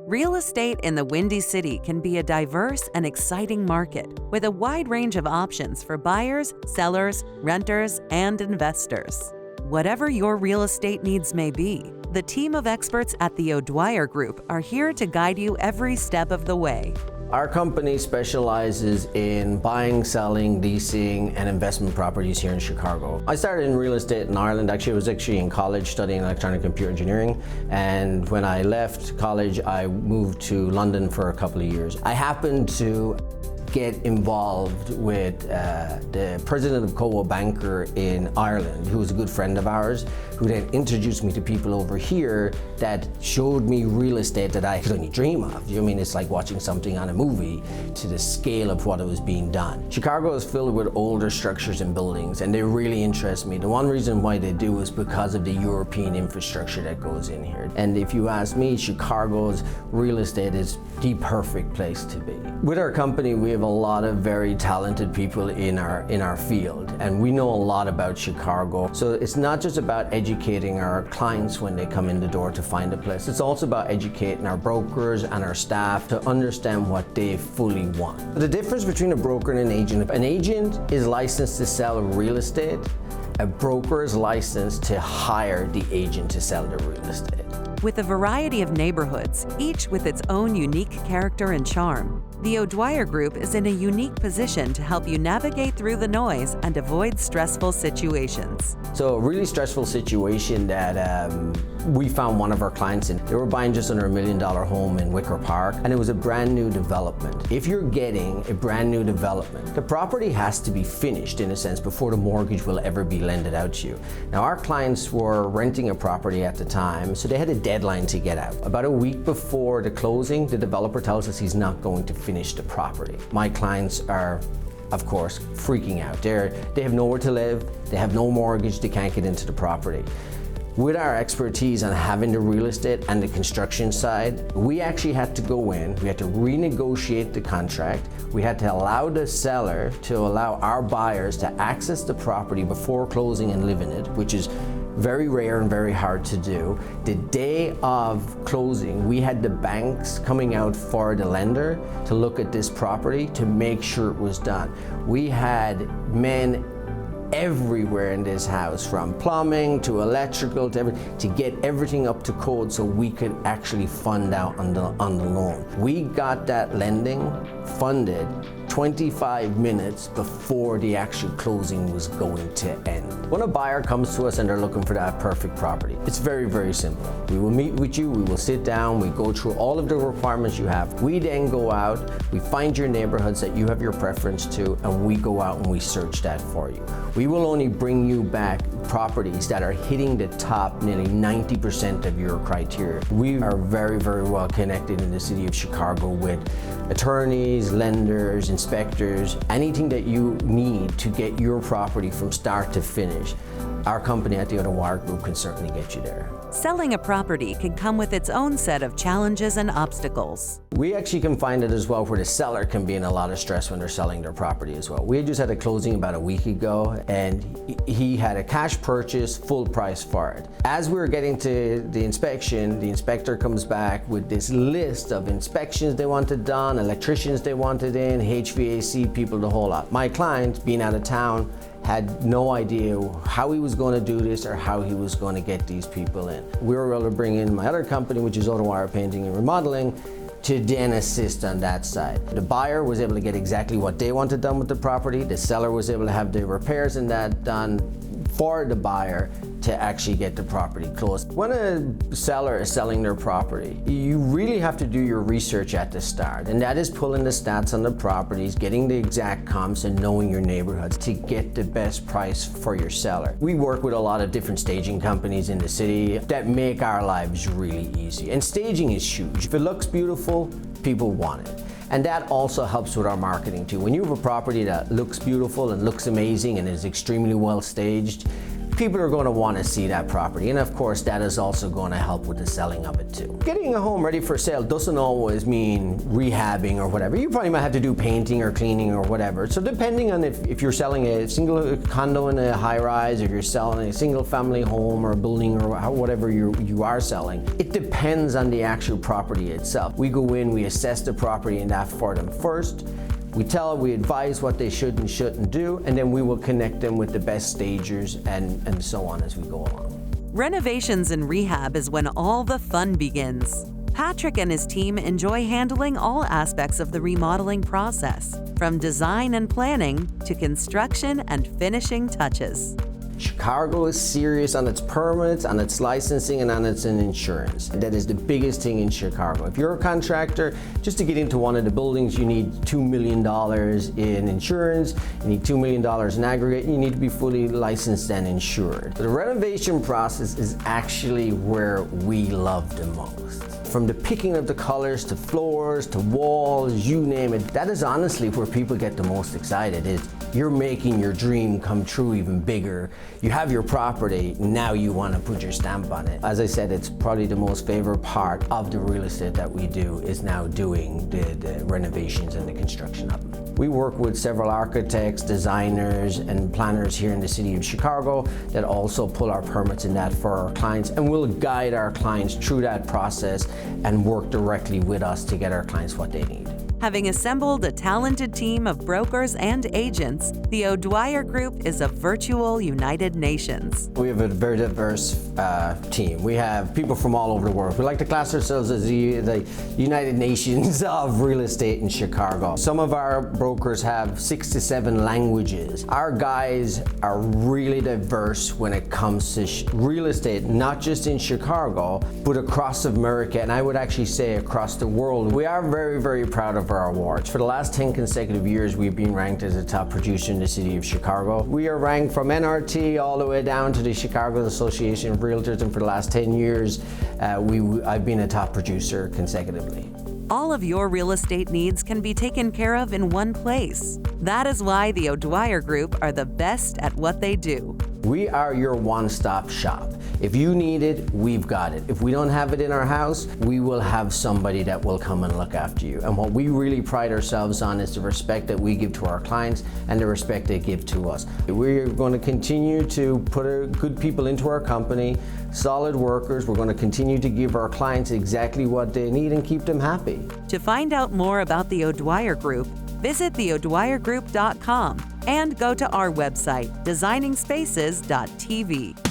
Real estate in the Windy City can be a diverse and exciting market with a wide range of options for buyers, sellers, renters, and investors. Whatever your real estate needs may be, the team of experts at the O'Dwyer Group are here to guide you every step of the way. Our company specializes in buying, selling, leasing, and investment properties here in Chicago. I started in real estate in Ireland. Actually, I was in college studying electronic computer engineering. And when I left college, I moved to London for a couple of years. I happened to get involved with the president of Coa Banker in Ireland, who was a good friend of ours, who then introduced me to people over here that showed me real estate that I could only dream of. You know what I mean? It's like watching something on a movie to the scale of what it was being done. Chicago is filled with older structures and buildings, and they really interest me. The one reason why they do is because of the European infrastructure that goes in here. And if you ask me, Chicago's real estate is the perfect place to be. With our company, we have a lot of very talented people in our field, and we know a lot about Chicago. So it's not just about educating our clients when they come in the door to find a place. It's also about educating our brokers and our staff to understand what they fully want. The difference between a broker and an agent is licensed to sell real estate. A broker is licensed to hire the agent to sell the real estate. With a variety of neighborhoods, each with its own unique character and charm, the O'Dwyer Group is in a unique position to help you navigate through the noise and avoid stressful situations. So a really stressful situation that we found one of our clients in. They were buying just under $1 million home in Wicker Park, and it was a brand new development. If you're getting a brand new development, the property has to be finished in a sense before the mortgage will ever be lended out to you. Now our clients were renting a property at the time, so they had a deadline to get out. About a week before the closing, the developer tells us he's not going to finish the property. My clients are, of course, freaking out. They have nowhere to live, they have no mortgage, they can't get into the property. With our expertise on having the real estate and the construction side, we actually had to go in, we had to renegotiate the contract, we had to allow the seller to allow our buyers to access the property before closing and live in it, which is very rare and very hard to do. The day of closing, we had the banks coming out for the lender to look at this property to make sure it was done. We had men everywhere in this house, from plumbing to electrical to everything, to get everything up to code so we could actually fund out on the loan. We got that lending funded 25 minutes before the actual closing was going to end. When a buyer comes to us and they're looking for that perfect property, it's very, very simple. We will meet with you, we will sit down, we go through all of the requirements you have. We then go out, we find your neighborhoods that you have your preference to, and we go out and we search that for you. We will only bring you back properties that are hitting the top nearly 90% of your criteria. We are very, very well connected in the city of Chicago with attorneys, lenders, inspectors, anything that you need to get your property from start to finish. Our company at the O'Dwyer Group can certainly get you there. Selling a property can come with its own set of challenges and obstacles. We actually can find it as well where the seller can be in a lot of stress when they're selling their property as well. We just had a closing about a week ago, and he had a cash purchase, full price for it. As we were getting to the inspection, the inspector comes back with this list of inspections they wanted done, electricians they wanted in, HVAC people, the whole lot. My client, being out of town, had no idea how he was going to do this or how he was going to get these people in. We were able to bring in my other company, which is O'Dwyer Painting and Remodeling, to then assist on that side. The buyer was able to get exactly what they wanted done with the property. The seller was able to have the repairs and that done for the buyer to actually get the property closed. When a seller is selling their property, you really have to do your research at the start, and that is pulling the stats on the properties, getting the exact comps, and knowing your neighborhoods to get the best price for your seller. We work with a lot of different staging companies in the city that make our lives really easy, and staging is huge. If it looks beautiful, people want it. And that also helps with our marketing too. When you have a property that looks beautiful and looks amazing and is extremely well staged, people are going to want to see that property. And of course, that is also going to help with the selling of it too. Getting a home ready for sale doesn't always mean rehabbing or whatever. You probably might have to do painting or cleaning or whatever. So depending on if you're selling a single condo in a high rise, if you're selling a single family home or a building or whatever you are selling, it depends on the actual property itself. We go in, we assess the property and that for them first. We advise what they should and shouldn't do, and then we will connect them with the best stagers and so on as we go along. Renovations and rehab is when all the fun begins. Patrick and his team enjoy handling all aspects of the remodeling process, from design and planning to construction and finishing touches. Chicago is serious on its permits, on its licensing, and on its insurance. That is the biggest thing in Chicago. If you're a contractor, just to get into one of the buildings, you need $2 million in insurance, you need $2 million in aggregate, you need to be fully licensed and insured. The renovation process is actually where we love the most. From the picking of the colors to floors to walls, you name it, that is honestly where people get the most excited. Is you're making your dream come true even bigger. You have your property, now you want to put your stamp on it. As I said, it's probably the most favorite part of the real estate that we do is now doing the renovations and the construction of them. We work with several architects, designers, and planners here in the city of Chicago that also pull our permits in that for our clients, and we'll guide our clients through that process and work directly with us to get our clients what they need. Having assembled a talented team of brokers and agents, the O'Dwyer Group is a virtual United Nations. We have a very diverse team. We have people from all over the world. We like to class ourselves as the United Nations of real estate in Chicago. Some of our brokers have 6 to 7 languages. Our guys are really diverse when it comes to real estate, not just in Chicago, but across America, and I would actually say across the world. We are very, very proud of our awards. For the last 10 consecutive years, we've been ranked as a top producer in the city of Chicago. We are ranked from NRT all the way down to the Chicago Association of Realtors, and for the last 10 years, I've been a top producer consecutively. All of your real estate needs can be taken care of in one place. That is why the O'Dwyer Group are the best at what they do. We are your one-stop shop. If you need it, we've got it. If we don't have it in our house, we will have somebody that will come and look after you. And what we really pride ourselves on is the respect that we give to our clients and the respect they give to us. We're going to continue to put good people into our company, solid workers. We're going to continue to give our clients exactly what they need and keep them happy. To find out more about the O'Dwyer Group, visit theodwyergroup.com and go to our website, designingspaces.tv.